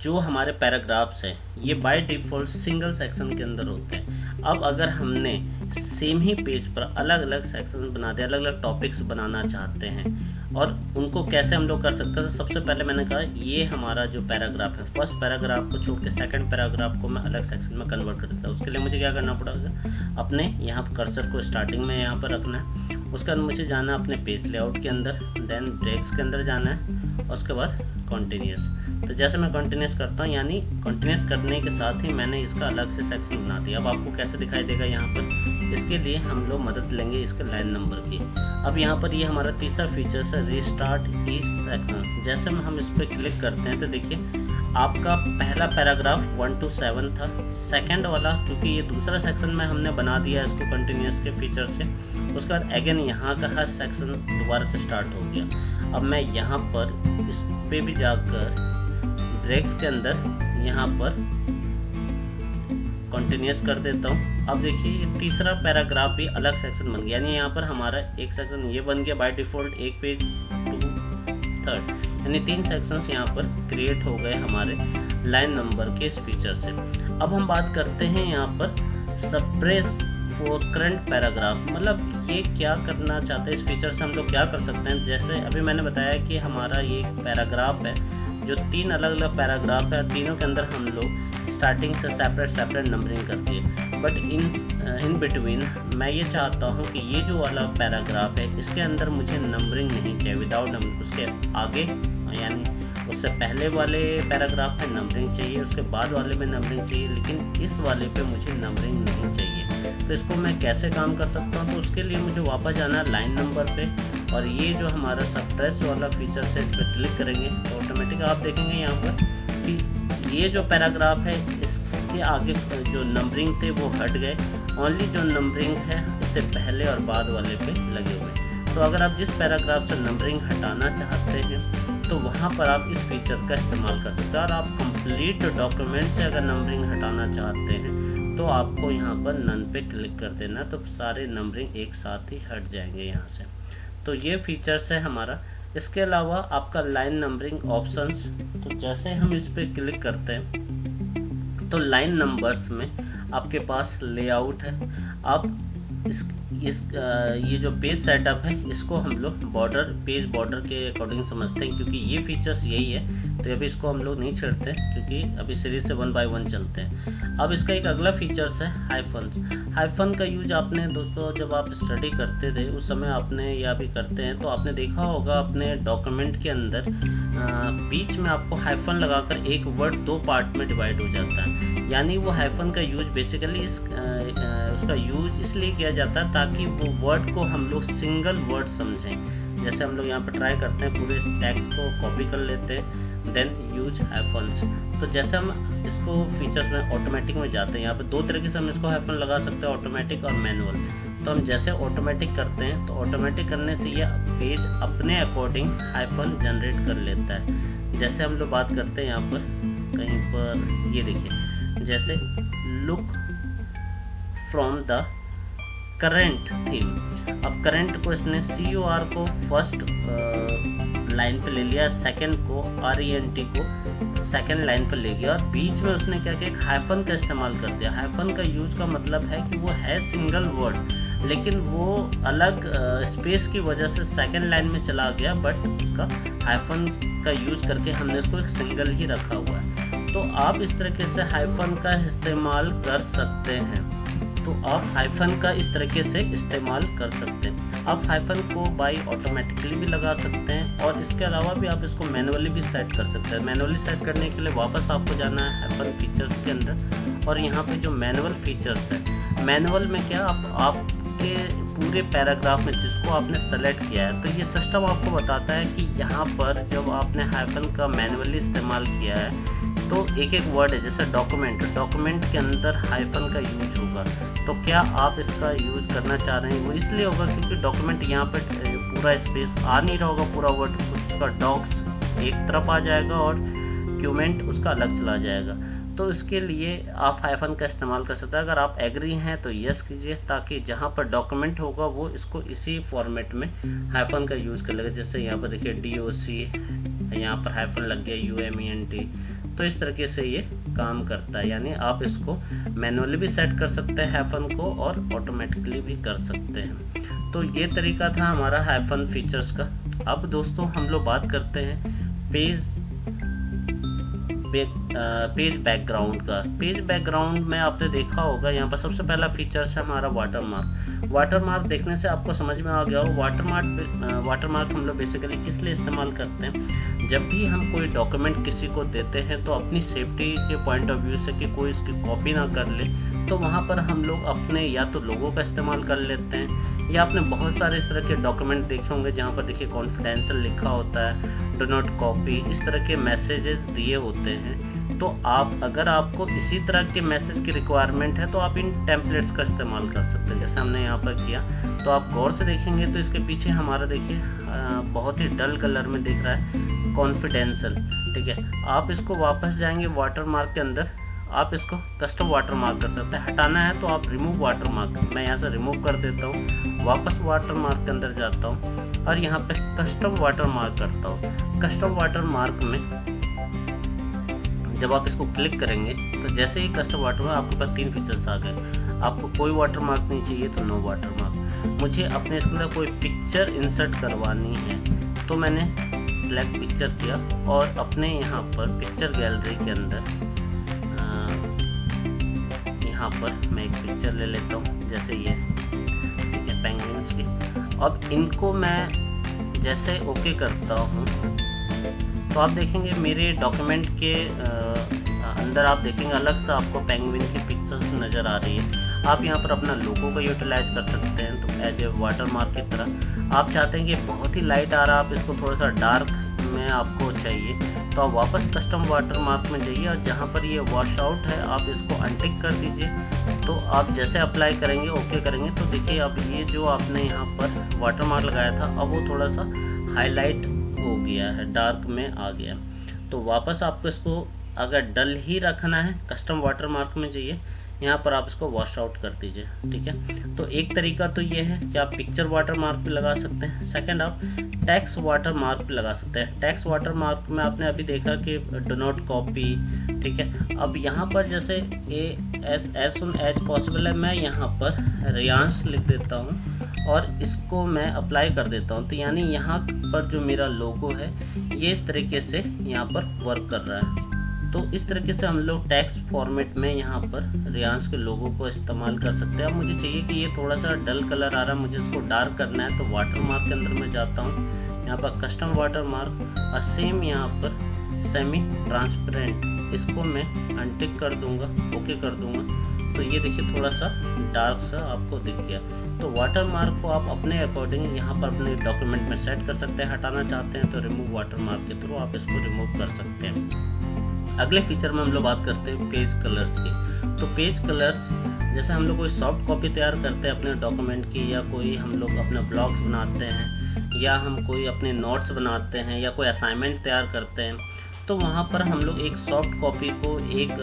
जो हमारे पैराग्राफ्स हैं ये बाय डिफ़ॉल्ट सिंगल सेक्शन के अंदर होते हैं। अब अगर हमने सेम ही पेज पर अलग अलग सेक्शन बना दिए, अलग अलग टॉपिक्स बनाना चाहते हैं और उनको कैसे हम लोग कर सकते हैं, तो सबसे पहले मैंने कहा ये हमारा जो पैराग्राफ है, फर्स्ट पैराग्राफ को छोड़ के सेकंड पैराग्राफ को मैं अलग सेक्शन में कन्वर्ट कर देता हूँ। उसके लिए मुझे क्या करना पड़ेगा, अपने यहाँ पर कर्सर को स्टार्टिंग में यहाँ पर रखना है। उसके बाद मुझे जाना अपने पेज लेआउट के अंदर, देन ब्रेक्स के अंदर जाना है और उसके बाद कंटिन्यूस। तो जैसे मैं कंटिन्यूस करता हूँ, यानी कंटिन्यूस करने के साथ ही मैंने इसका अलग से सेक्शन बना दिया। अब आपको कैसे दिखाई देगा यहाँ पर, इसके लिए हम लोग मदद लेंगे इसके लाइन नंबर की। अब यहाँ पर ये हमारा तीसरा फीचर है रीस्टार्ट ईच सेक्शन। जैसे हम इस पर क्लिक करते हैं तो देखिए आपका पहला पैराग्राफ 1 to 7 था, सेकंड वाला क्योंकि ये दूसरा सेक्शन में हमने बना दिया इसको कंटिन्यूस के फीचर से, उसके बाद अगेन यहाँ का हर सेक्शन दोबारा से स्टार्ट हो गया। अब मैं यहाँ पर इस पे भी जाकर ब्रेक्स के अंदर यहाँ पर कंटिन्यूस कर देता हूँ। अब देखिए ये तीसरा पैराग्राफ भी अलग सेक्शन बन गया, यानी यहाँ पर हमारा एक सेक्शन ये बन गया बाय डिफ़ॉल्ट, एक पेज टू थर्ड, यानी 3 सेक्शंस यहाँ पर क्रिएट हो गए हमारे लाइन नंबर के इस फीचर से। अब हम बात करते हैं यहाँ पर सप्रेस फॉर करंट पैराग्राफ, मतलब ये क्या करना चाहते हैं, इस फीचर से हम लोग क्या कर सकते हैं। जैसे अभी मैंने बताया कि हमारा ये पैराग्राफ है जो 3 अलग अलग पैराग्राफ है, तीनों के अंदर हम लोग स्टार्टिंग से सेपरेट नंबरिंग करती है, बट इन बिटवीन मैं ये चाहता हूँ कि ये जो वाला पैराग्राफ है इसके अंदर मुझे नंबरिंग नहीं चाहिए, विदाउट नंबरिंग। उसके आगे यानी उससे पहले वाले पैराग्राफ में नंबरिंग चाहिए, उसके बाद वाले में नंबरिंग चाहिए, लेकिन इस वाले पे मुझे नंबरिंग नहीं चाहिए। तो इसको मैं कैसे काम कर सकता हूँ, तो उसके लिए मुझे वापस जाना है लाइन नंबर पे और ये जो हमारा सप्रेस वाला फीचर है इस पर क्लिक करेंगे तो ऑटोमेटिक आप देखेंगे यहाँ पर कि ये जो पैराग्राफ है इसके आगे जो नंबरिंग थे वो हट गए, ओनली जो नंबरिंग है इससे पहले और बाद वाले पे लगे हुए। तो अगर आप जिस पैराग्राफ से नंबरिंग हटाना चाहते हैं तो वहाँ पर आप इस फीचर का इस्तेमाल कर सकते हैं। और आप कंप्लीट डॉक्यूमेंट से अगर नंबरिंग हटाना चाहते हैं तो आपको यहाँ पर नन पे क्लिक कर देना, तो सारे नंबरिंग एक साथ ही हट जाएंगे यहाँ से। तो ये फीचर्स है हमारा। इसके अलावा आपका लाइन नंबरिंग ऑप्शंस, तो जैसे हम इस पर क्लिक करते हैं तो लाइन नंबर्स में आपके पास लेआउट है। आप ये जो पेज सेटअप है इसको हम लोग पेज बॉर्डर के अकॉर्डिंग समझते हैं, क्योंकि ये फीचर्स यही है। तो अभी इसको हम लोग नहीं छेड़ते क्योंकि अभी सीरीज से 1 बाय 1 चलते हैं। अब इसका एक अगला फीचर्स है हाइफन का यूज आपने दोस्तों जब आप स्टडी करते थे उस समय आपने या भी करते हैं तो आपने देखा होगा अपने डॉक्यूमेंट के अंदर बीच में आपको हाइफन लगाकर एक वर्ड 2 पार्ट में डिवाइड हो जाता है। यानी वो हाइफन का यूज बेसिकली उसका यूज इसलिए किया जाता है ताकि वो वर्ड को हम लोग सिंगल वर्ड समझें। जैसे हम लोग यहाँ पर ट्राई करते हैं, पूरे टेक्स्ट को कॉपी कर लेते हैं, देन यूज हाइफन्स। तो जैसे हम इसको फीचर्स में ऑटोमेटिक में जाते हैं, यहाँ पे 2 तरीके से हम इसको हाइफन लगा सकते हैं, ऑटोमेटिक और मैनुअल। तो हम जैसे ऑटोमेटिक करते हैं तो ऑटोमेटिक करने से ये पेज अपने अकॉर्डिंग हाइफन जनरेट कर लेता है। जैसे हम लोग बात करते हैं यहाँ पर कहीं पर, ये देखिए जैसे look from the current theme. अब करेंट को इसने COR को फर्स्ट लाइन पे ले लिया, सेकंड को RENT को सेकंड लाइन पर ले गया और बीच में उसने क्या किया, एक हाइफन का इस्तेमाल कर दिया। हाइफन का यूज का मतलब है कि वो है सिंगल वर्ड लेकिन वो अलग स्पेस की वजह से सेकंड लाइन में चला गया, बट उसका हाइफन का यूज करके हमने इसको एक सिंगल ही रखा हुआ है। तो आप इस तरीके से हाइफन का इस्तेमाल कर सकते हैं। इस तरीके से इस्तेमाल कर सकते हैं। आप हाइफन को बाय ऑटोमेटिकली भी लगा सकते हैं और इसके अलावा भी आप इसको मैनुअली भी सेट कर सकते हैं। मैनुअली सेट करने के लिए वापस आपको जाना है हाइफन फीचर्स के अंदर और यहाँ पे जो मैनुअल फीचर्स है, मैनुअल में क्या आपके पूरे पैराग्राफ में जिसको आपने सेलेक्ट किया है, तो ये सिस्टम आपको बताता है कि यहाँ पर जब आपने हाइफन का मैनुअली इस्तेमाल किया है तो एक एक वर्ड है, जैसे डॉक्यूमेंट के अंदर हाइफन का यूज होगा। तो क्या आप इसका यूज करना चाह रहे हैं, वो इसलिए होगा क्योंकि डॉक्यूमेंट यहाँ पर पूरा स्पेस आ नहीं रहा होगा, पूरा वर्ड उसका डॉक्स एक तरफ आ जाएगा और क्यूमेंट उसका अलग चला जाएगा। तो इसके लिए आप हाइफन का इस्तेमाल कर सकते हैं। अगर आप एग्री हैं तो यस कीजिए, ताकि जहाँ पर डॉक्यूमेंट होगा वो इसको इसी फॉर्मेट में हाइफन का यूज़ कर लेगा। जैसे यहाँ पर देखिए DOC, यहाँ पर हाइफन लग गया UMENT। तो इस तरीके से ये काम करता है। यानी आप इसको मैनुअली भी सेट कर सकते हैं हाइफन को और ऑटोमेटिकली भी कर सकते हैं। तो ये तरीका था हमारा हाइफन फीचर्स का। अब दोस्तों हम लोग बात करते हैं पेज बैकग्राउंड का। पेज बैकग्राउंड में आपने देखा होगा यहाँ पर सबसे पहला फीचर्स है हमारा वाटरमार्क। देखने से आपको समझ में आ गया हो वाटरमार्क हम लोग बेसिकली किस लिए इस्तेमाल करते हैं। जब भी हम कोई डॉक्यूमेंट किसी को देते हैं तो अपनी सेफ्टी के पॉइंट ऑफ व्यू से कि कोई इसकी कॉपी ना कर ले, तो वहाँ पर हम लोग अपने या तो लोगों का इस्तेमाल कर लेते हैं, या आपने बहुत सारे इस तरह के डॉक्यूमेंट देखे होंगे जहाँ पर देखिए कॉन्फिडेंशियल लिखा होता है, डू नॉट कॉपी, इस तरह के मैसेजेस दिए होते हैं। तो अगर आपको इसी तरह के मैसेज की रिक्वायरमेंट है तो आप इन टेम्पलेट्स का इस्तेमाल कर सकते हैं, जैसे हमने यहाँ पर किया। तो आप गौर से देखेंगे तो इसके पीछे हमारा देखिए बहुत ही डल कलर में दिख रहा है कॉन्फिडेंशियल, ठीक है। आप इसको वापस जाएंगे वाटरमार्क के अंदर, आप इसको कस्टम वाटरमार्क कर सकते हैं। हटाना है तो आप रिमूव वाटरमार्क, मैं यहाँ से रिमूव कर देता हूँ, वापस वाटरमार्क के अंदर जाता हूँ और यहाँ पे कस्टम वाटरमार्क करता हूँ। कस्टम वाटरमार्क में जब आप इसको क्लिक करेंगे तो जैसे ही कस्टम वाटरमार्क, आपके पास 3 फीचर्स आ गए। आपको कोई वाटरमार्क नहीं चाहिए तो नो वाटरमार्क। मुझे अपने इसके अंदर कोई पिक्चर इंसर्ट करवानी है तो मैंने सेलेक्ट पिक्चर किया और अपने यहाँ पर पिक्चर गैलरी के अंदर यहाँ पर मैं एक पिक्चर ले लेता हूँ, जैसे ये, ठीक है, पेंगुइन्स की। अब इनको मैं जैसे ओके करता हूँ तो आप देखेंगे मेरे डॉक्यूमेंट के अंदर आप देखेंगे अलग से आपको पेंगुइन की पिक्चर्स नज़र आ रही है। आप यहाँ पर अपना लोगो का यूटिलाइज कर सकते हैं। तो एज ए वाटरमार्क की तरह आप चाहते हैं कि बहुत ही लाइट आ रहा है, आप इसको थोड़ा सा डार्क में आपको चाहिए, तो आप वापस कस्टम वाटरमार्क में जाइए और जहाँ पर ये वॉश आउट है आप इसको अनटिक कर दीजिए। तो आप जैसे अप्लाई करेंगे, ओके करेंगे, तो देखिए अब ये जो आपने यहाँ पर वाटरमार्क लगाया था अब वो थोड़ा सा हाईलाइट हो गया है, डार्क में आ गया। तो वापस आपको इसको अगर डल ही रखना है कस्टम वाटरमार्क में जाइए, यहाँ पर आप इसको वॉश आउट कर दीजिए। ठीक है, तो एक तरीका तो ये है कि आप पिक्चर वाटर मार्क भी लगा सकते हैं। सेकंड, आप टेक्स्ट वाटर मार्क भी लगा सकते हैं। टेक्स्ट वाटर मार्क में आपने अभी देखा कि डू नॉट कॉपी। ठीक है, अब यहाँ पर जैसे एज सुन एज पॉसिबल है, मैं यहाँ पर रियांश लिख देता हूँ और इसको मैं अप्लाई कर देता हूँ। तो यानी यहाँ पर जो मेरा लोगो है ये इस तरीके से यहाँ पर वर्क कर रहा है। तो इस तरीके से हम लोग टेक्स्ट फॉर्मेट में यहाँ पर रियांश के लोगो को इस्तेमाल कर सकते हैं। अब मुझे चाहिए कि ये थोड़ा सा डल कलर आ रहा है, मुझे इसको डार्क करना है, तो वाटर मार्क के अंदर मैं जाता हूँ, यहाँ पर कस्टम वाटर मार्क और सेम यहाँ पर सेमी ट्रांसपेरेंट, इसको मैं अनटिक कर दूंगा, ओके कर दूंगा। तो ये देखिए थोड़ा सा डार्क सा आपको दिख गया। तो वाटर मार्क को आप अपने अकॉर्डिंग यहाँ पर अपने डॉक्यूमेंट में सेट कर सकते हैं। हटाना चाहते हैं तो रिमूव वाटर मार्क के थ्रू आप इसको रिमूव कर सकते हैं। अगले फीचर में हम लोग बात करते हैं पेज कलर्स की। तो पेज कलर्स जैसे हम लोग कोई सॉफ्ट कॉपी तैयार करते हैं अपने डॉक्यूमेंट की, या कोई हम लोग अपने ब्लॉग्स बनाते हैं, या हम कोई अपने नोट्स बनाते हैं, या कोई असाइनमेंट तैयार करते हैं, तो वहाँ पर हम लोग एक सॉफ्ट कॉपी को एक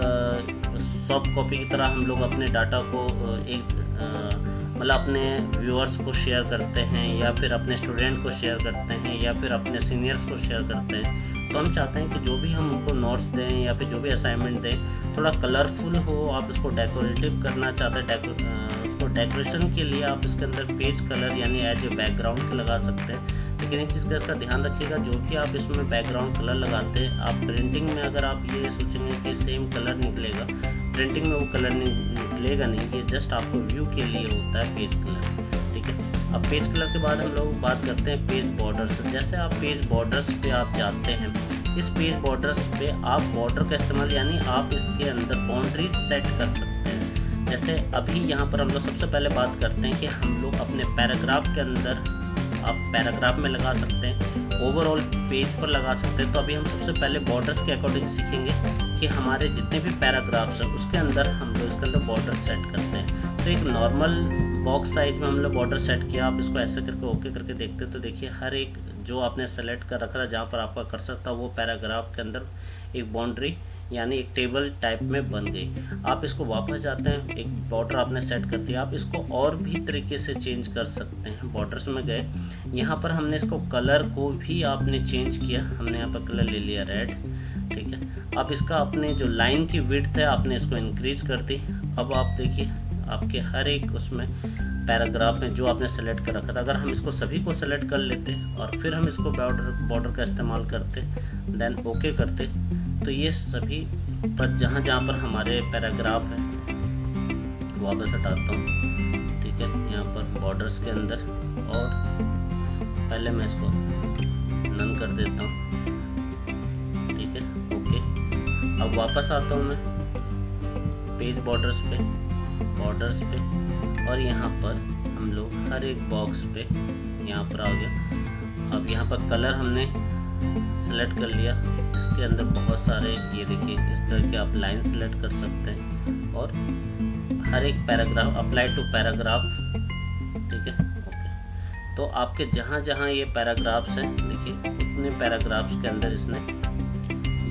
सॉफ्ट कॉपी की तरह हम लोग अपने डाटा को एक मतलब अपने व्यूअर्स को शेयर करते हैं, या फिर अपने स्टूडेंट को शेयर करते हैं, या फिर अपने सीनियर्स को शेयर करते हैं। तो हम चाहते हैं कि जो भी हम उनको नोट्स दें या फिर जो भी असाइनमेंट दें थोड़ा कलरफुल हो। आप इसको डेकोरेटिव करना चाहते हैं, उसको डेकोरेशन के लिए आप इसके अंदर पेज कलर यानी एज ए बैकग्राउंड लगा सकते हैं। लेकिन इस चीज़ का इसका ध्यान रखिएगा, जो भी आप इसमें बैकग्राउंड कलर लगाते हैं, आप प्रिंटिंग में अगर आप ये सोचेंगे कि सेम कलर निकलेगा, प्रिंटिंग में वो कलर निकलेगा नहीं। ये जस्ट आपको व्यू के लिए होता है पेज कलर। ठीक है, अब पेज कलर के बाद हम लोग बात करते हैं पेज बॉर्डर्स। जैसे आप पेज बॉर्डर्स पे आप जाते हैं, इस पेज बॉर्डर्स पे आप बॉर्डर का इस्तेमाल यानी आप इसके अंदर बाउंड्रीज सेट कर सकते हैं। जैसे अभी यहाँ पर हम लोग सबसे पहले बात करते हैं कि हम लोग अपने पैराग्राफ के अंदर आप पैराग्राफ में लगा सकते हैं, ओवरऑल पेज पर लगा सकते हैं। तो अभी हम सबसे पहले बॉर्डर्स के अकॉर्डिंग सीखेंगे कि हमारे जितने भी पैराग्राफ्स हैं उसके अंदर हम लोग इसके अंदर बॉर्डर सेट करते हैं। तो एक नॉर्मल बॉक्स साइज में हम लोग बॉर्डर सेट किया, आप इसको ऐसे करके ओके करके देखते हैं तो देखिए हर एक जो आपने सेलेक्ट कर रखा है जहाँ पर आपका कर्सर था वो पैराग्राफ के अंदर एक बाउंड्री यानी एक टेबल टाइप में बन गई। आप इसको वापस जाते हैं, एक बॉर्डर आपने सेट कर दिया, आप इसको और भी तरीके से चेंज कर सकते हैं। बॉर्डर्स में गए, यहाँ पर हमने इसको कलर को भी आपने चेंज किया, हमने यहाँ पर कलर ले लिया रेड। ठीक है, अब इसका अपने जो लाइन की विड्थ है आपने इसको इंक्रीज कर दी। अब आप देखिए आपके हर एक उसमें पैराग्राफ में जो आपने सेलेक्ट कर रखा था, अगर हम इसको सभी को सेलेक्ट कर लेते और फिर हम इसको बॉर्डर का इस्तेमाल करते, देन ओके करते, तो ये सभी पर जहाँ जहाँ पर हमारे पैराग्राफ है वापस हटाता हूँ। ठीक है, यहाँ पर बॉर्डर्स के अंदर और पहले मैं इसको नन कर देता हूँ। ठीक है, ओके। अब वापस आता हूँ मैं पेज बॉर्डर्स पे और यहाँ पर हम लोग हर एक बॉक्स पे यहाँ पर आ गया। अब यहाँ पर कलर हमने सेलेक्ट कर लिया, इसके अंदर बहुत सारे ये देखिए इस तरह के आप लाइन सेलेक्ट कर सकते हैं और हर एक पैराग्राफ अप्लाई टू पैराग्राफ। ठीक है, ओके। तो आपके जहाँ जहाँ ये पैराग्राफ्स हैं देखिए उतने पैराग्राफ्स के अंदर इसने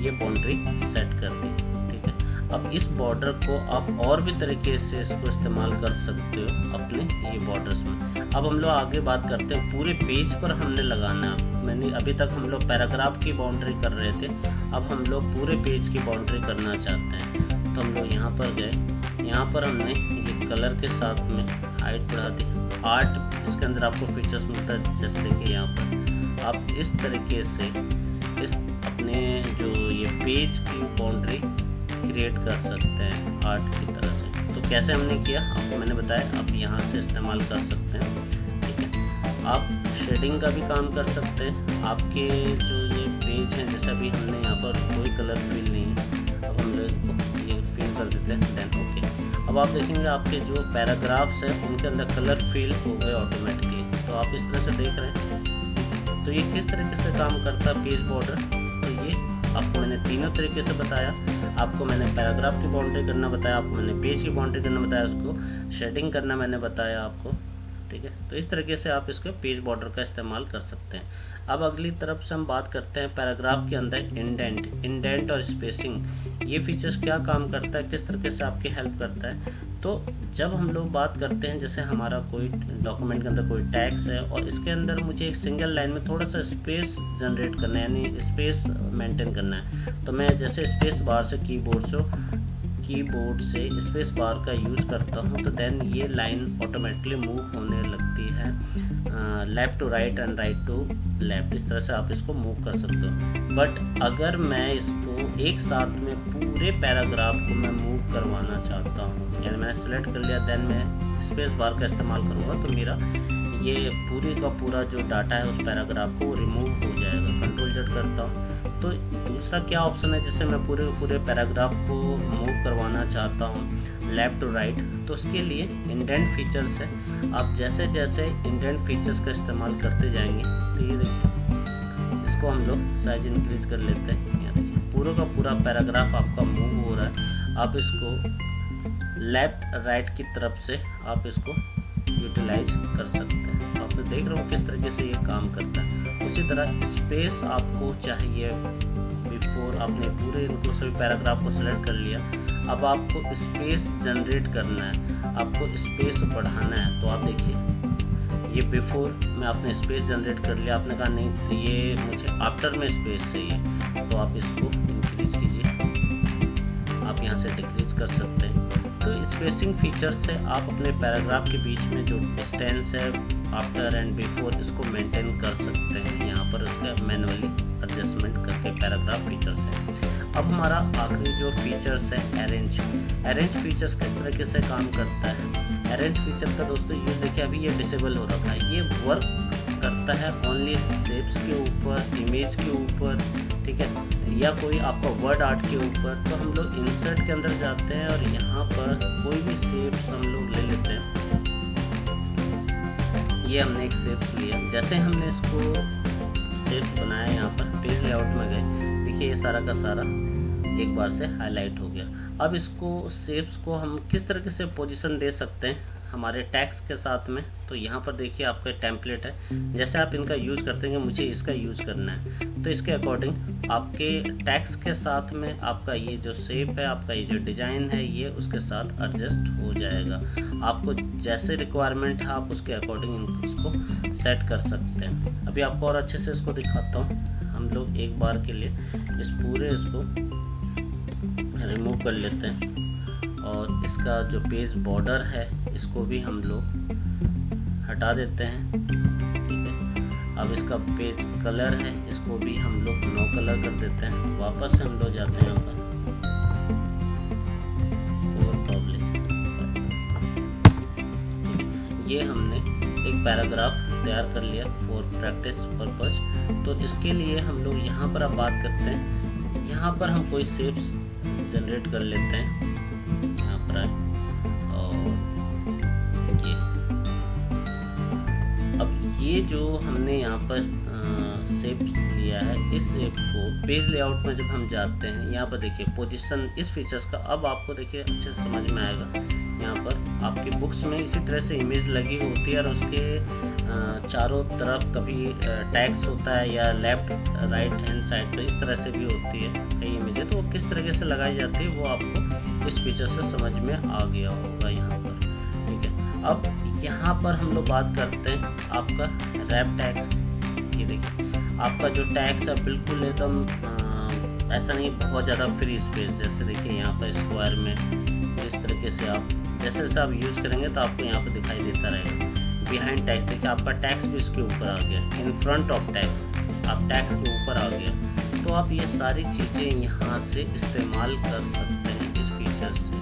ये बाउंड्री सेट कर दी। ठीक है, अब इस बॉर्डर को आप और भी तरीके से इसको इस्तेमाल कर सकते हो अपने ये बॉर्डर्स में। अब हम लोग आगे बात करते हैं पूरे पेज पर हमने लगाना है। मैंने अभी तक हम लोग पैराग्राफ की बाउंड्री कर रहे थे, अब हम लोग पूरे पेज की बाउंड्री करना चाहते हैं। तो हम लोग यहाँ पर गए, यहाँ पर हमने ये कलर के साथ में हाइट बढ़ा दी। आर्ट इसके अंदर आपको फीचर्स मिलता है, जैसे देखिए यहाँ पर आप इस तरीके से इस अपने जो ये पेज की बाउंड्री क्रिएट कर सकते हैं आर्ट की तरह से। तो कैसे हमने किया आपको मैंने बताया, आप यहाँ से इस्तेमाल कर सकते हैं। ठीक है, आप शेडिंग का भी काम कर सकते हैं। आपके जो ये पेज हैं, जैसे अभी हमने यहाँ पर कोई कलर फिल नहीं है, अब हम लोग ये फिल कर देते हैं, देन ओके। अब आप देखेंगे आपके जो पैराग्राफ्स हैं उनके अंदर कलर फिल हो गए ऑटोमेटिकली। तो आप इस तरह से देख रहे हैं। तो ये किस तरीके से काम करता है पेज बॉर्डर, तो ये आपको मैंने तीनों तरीके से बताया। आपको मैंने पैराग्राफ की बाउंड्री करना बताया, आपको मैंने पेज की बाउंड्री करना बताया, उसको शेडिंग करना मैंने बताया आपको। ठीक है, तो इस तरीके से आप इसके पेज बॉर्डर का इस्तेमाल कर सकते हैं। अब अगली तरफ से हम बात करते हैं पैराग्राफ के अंदर इंडेंट और स्पेसिंग। ये फीचर्स क्या काम करता है, किस तरीके से आपकी हेल्प करता है। तो जब हम लोग बात करते हैं, जैसे हमारा कोई डॉक्यूमेंट के अंदर कोई टैक्स है और इसके अंदर मुझे एक सिंगल लाइन में थोड़ा सा स्पेस जनरेट करना है, यानी स्पेस मेंटेन करना है, तो मैं जैसे स्पेस बार से कीबोर्ड से स्पेस बार का यूज़ करता हूँ, तो देन ये लाइन ऑटोमेटिकली मूव होने लगती है left to right and right to left. इस तरह से आप इसको मूव कर सकते हो। बट अगर मैं इसको एक साथ में पूरे पैराग्राफ को मैं मूव करवाना चाहता हूँ, यानी मैंने सेलेक्ट कर लिया, देन मैं स्पेस बार का इस्तेमाल करूँगा, तो मेरा ये पूरी का पूरा जो डाटा है उस पैराग्राफ को रिमूव हो जाएगा। कंट्रोल Z करता हूँ, तो दूसरा क्या ऑप्शन है, जिससे मैं पूरे पैराग्राफ को मूव करवाना चाहता हूँ लेफ़्ट टू राइट, तो उसके लिए इंडेंट फीचर्स है। आप जैसे जैसे इंडेंट फीचर्स का इस्तेमाल करते जाएंगे, तो ये देखिए, इसको हम लोग साइज इंक्रीज कर लेते हैं। यहाँ देखिए पूरा का पूरा पैराग्राफ आपका मूव हो रहा है। आप इसको लेफ़्ट राइट की तरफ से आप इसको यूटिलाइज कर सकते हैं। आप देख रहे हो किस तरीके से ये काम करता है। उसी तरह स्पेस आपको चाहिए, बिफोर आपने पूरे इनको सभी पैराग्राफ को सिलेक्ट कर लिया, अब आपको स्पेस जनरेट करना है, आपको स्पेस बढ़ाना है। तो आप देखिए ये बिफोर में आपने स्पेस जनरेट कर लिया, आपने कहा नहीं ये मुझे आफ्टर में स्पेस चाहिए, तो आप इसको इंक्रीज कीजिए, आप यहाँ से डिक्रीज कर सकते हैं। तो स्पेसिंग फीचर से आप अपने पैराग्राफ के बीच में जो डिस्टेंस है आफ्टर एंड बिफोर, इसको मेंटेन कर सकते हैं यहाँ पर उसका मैनुअली एडजस्टमेंट करके पैराग्राफ फीचर्स है। अब हमारा आखिरी जो फीचर्स है अरेंज फीचर्स किस तरीके से काम करता है। अरेंज फीचर का दोस्तों ये देखिए अभी ये डिसेबल हो रखा है, ये वर्क करता है ओनली शेप्स के ऊपर, इमेज के ऊपर, ठीक है, या कोई आपका वर्ड आर्ट के ऊपर। तो हम लोग इंसर्ट के अंदर जाते हैं और यहाँ पर कोई भी शेप्स हम लोग ले लेते हैं। ये हमने एक शेप्स लिया, जैसे हमने इसको शेप्स बनाया, यहाँ पर पेज लेआउट में गए, देखिए ये सारा का सारा एक बार से हाईलाइट हो गया। अब इसको शेप्स को हम किस तरीके से पोजीशन दे सकते हैं हमारे टैक्स के साथ में, तो यहाँ पर देखिए आपका टेम्पलेट है, जैसे आप इनका यूज़ करते हैं, मुझे इसका यूज़ करना है, तो इसके अकॉर्डिंग आपके टैक्स के साथ में आपका ये जो शेप है, आपका ये जो डिज़ाइन है, ये उसके साथ एडजस्ट हो जाएगा। आपको जैसे रिक्वायरमेंट है आप उसके अकॉर्डिंग इसको सेट कर सकते हैं। अभी आपको और अच्छे से इसको दिखाता हूँ। हम लोग एक बार के लिए इस पूरे इसको रिमूव कर लेते हैं और इसका जो पेज बॉर्डर है इसको भी हम लोग हटा देते हैं, ठीक है। अब इसका पेज कलर है, इसको भी हम लोग नो कलर कर देते हैं। वापस से हम लोग जाते हैं यहाँ पर ये हमने एक पैराग्राफ तैयार कर लिया फॉर प्रैक्टिस पर्पज। तो इसके लिए हम लोग यहाँ पर अब बात करते हैं, यहाँ पर हम कोई शेप्स जनरेट कर लेते हैं, यहाँ पर और ये अब ये जो हमने यहाँ पर शेप लिया है, इस शेप को पेज लेआउट में जब हम जाते हैं, यहाँ पर देखिए पोजीशन इस फीचर्स का अब आपको देखिए अच्छे से समझ में आएगा। यहाँ पर आपकी बुक्स में इसी तरह से इमेज लगी होती है और उसके चारों तरफ कभी टैक्स होता है या लेफ्ट राइट हैंड साइड पे इस तरह से भी होती है कई इमेजें, तो वो किस तरीके से लगाई जाती है वो आपको इस फीचर से समझ में आ गया होगा यहाँ पर, ठीक है। अब यहाँ पर हम लोग बात करते हैं आपका रैप टैक्स। ये देखिए आपका जो टैक्स है बिल्कुल एकदम ऐसा नहीं बहुत ज़्यादा फ्री स्पेस, जैसे देखिए यहाँ पर स्क्वायर में इस तरीके से आप जैसे जैसे आप यूज़ करेंगे तो आपको यहाँ पर दिखाई देता रहेगा। बिहाइंड टैक्स देखिए आपका टैक्स भी इसके ऊपर आ गया, इन फ्रंट ऑफ टैक्स आप टैक्स के ऊपर आ गया। तो आप ये सारी चीज़ें यहाँ से इस्तेमाल कर सकते हैं इस फीचर से,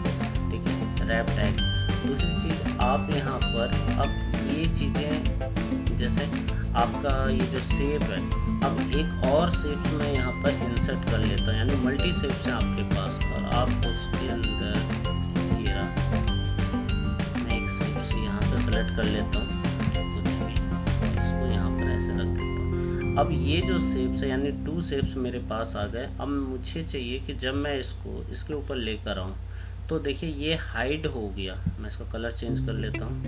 ठीक है, रैप टैक्स। दूसरी चीज़ आप यहाँ पर अब ये चीज़ें जैसे आपका ये जो शेप है, अब एक और शेप में यहाँ पर इंसर्ट कर लेता हूँ, यानी मल्टी शेप्स हैं आपके पास और आप उसके अंदर ये मैं एक शेप से यहाँ से सेलेक्ट कर लेता हूँ कुछ भी, इसको यहाँ पर ऐसे रख देता हूँ। अब ये जो शेप्स है यानी 2 शेप्स मेरे पास आ गए। अब मुझे चाहिए कि जब मैं इसको इसके ऊपर लेकर आऊँ तो देखिए ये हाइड हो गया। मैं इसका कलर चेंज कर लेता हूँ।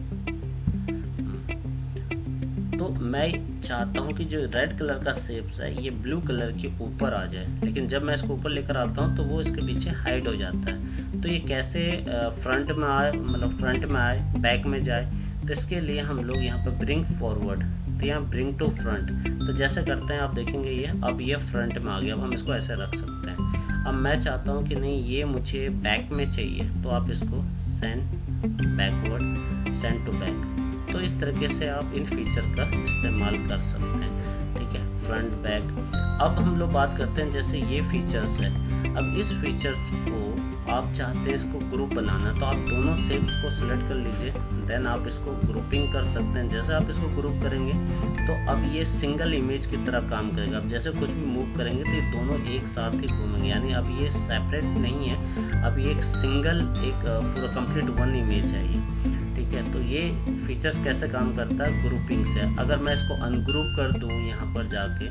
तो मैं चाहता हूँ कि जो रेड कलर का शेप्स है ये ब्लू कलर के ऊपर आ जाए, लेकिन जब मैं इसको ऊपर लेकर आता हूँ तो वो इसके पीछे हाइड हो जाता है। तो ये कैसे फ्रंट में आए, मतलब फ्रंट में आए, बैक में जाए, तो इसके लिए हम लोग यहाँ पर ब्रिंग फॉरवर्ड, तो यहाँ ब्रिंग टू फ्रंट, तो जैसे करते हैं आप देखेंगे ये अब ये फ्रंट में आ गया। अब हम इसको ऐसे रख सकते हैं। अब मैं चाहता हूँ कि नहीं ये मुझे बैक में चाहिए, तो आप इसको send backward, send to back. तो इस तरीके से आप इन फीचर का इस्तेमाल कर सकते हैं, ठीक है, फ्रंट बैक। अब हम लोग बात करते हैं जैसे ये फीचर्स है। अब इस फीचर्स को आप चाहते हैं इसको ग्रुप बनाना, तो आप दोनों शेप्स को सिलेक्ट कर लीजिए, देन आप इसको ग्रुपिंग कर सकते हैं। जैसे आप इसको ग्रुप करेंगे तो अब ये सिंगल इमेज की तरह काम करेगा। अब जैसे कुछ भी मूव करेंगे तो ये दोनों एक साथ ही घूमेंगे, यानी अब ये सेपरेट नहीं है, अब ये एक सिंगल एक पूरा कंप्लीट वन इमेज है ये, ठीक है। तो ये फीचर्स कैसे काम करता है ग्रुपिंग से। अगर मैं इसको अनग्रुप कर दूँ यहाँ पर जाके,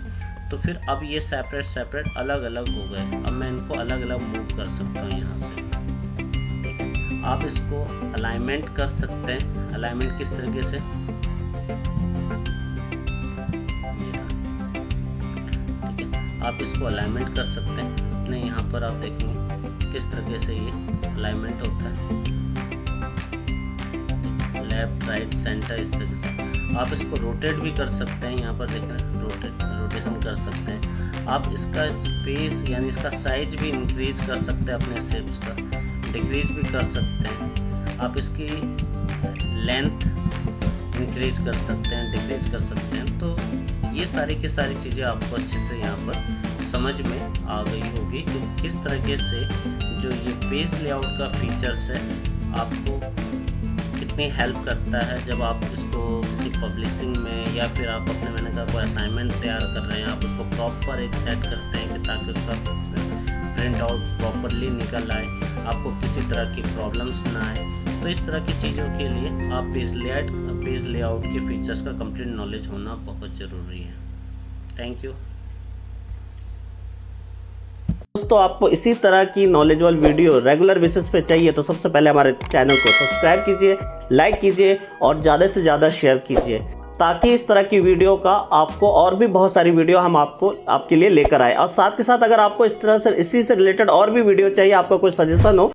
तो फिर अब ये सेपरेट सेपरेट अलग अलग हो गए। अब मैं इनको अलग अलग मूव कर सकता हूँ यहाँ से, ठीक है। आप इसको अलाइनमेंट कर सकते हैं। अलाइनमेंट किस तरीके से, ठीक है, आप इसको अलाइनमेंट कर सकते हैं अपने यहाँ पर। आप देखेंगे किस तरीके से ये अलाइनमेंट होता है, लेफ्ट राइट सेंटर, इस तरीके से। आप इसको रोटेट भी कर सकते हैं, यहाँ पर देख रहे हैं रोटेशन कर सकते हैं। आप इसका स्पेस यानी इसका साइज भी इंक्रीज कर सकते हैं, अपने शेप्स का डिक्रीज भी कर सकते हैं। आप इसकी लेंथ इंक्रीज कर सकते हैं, डिक्रीज कर सकते हैं। तो ये सारी की सारी चीज़ें आपको अच्छे से यहाँ पर समझ में आ गई होगी कि किस तरीके से जो ये पेज लेआउट का फीचर्स है आपको कितनी हेल्प करता है। जब आप इसको किसी पब्लिशिंग में या फिर आप अपने, मैंने कहा, कोई असाइनमेंट तैयार कर रहे हैं, आप उसको प्रॉपर एक सेट करते हैं कि ताकि उसका प्रिंट आउट प्रॉपरली निकल आए, आपको किसी तरह की प्रॉब्लम्स ना आए। तो इस तरह की चीज़ों के लिए आप पेज लेआउट के फीचर्स का कंप्लीट नॉलेज होना बहुत ज़रूरी है। Thank you. दोस्तों, आपको इसी तरह की नॉलेजेबल वीडियो रेगुलर बेसिस पे चाहिए तो सबसे पहले हमारे चैनल को सब्सक्राइब कीजिए, लाइक कीजिए और ज़्यादा से ज़्यादा शेयर कीजिए, ताकि इस तरह की वीडियो का आपको और भी बहुत सारी वीडियो हम आपके लिए लेकर आए। और साथ के साथ अगर आपको इस तरह से इसी से रिलेटेड और भी वीडियो चाहिए, आपका कोई सजेशन हो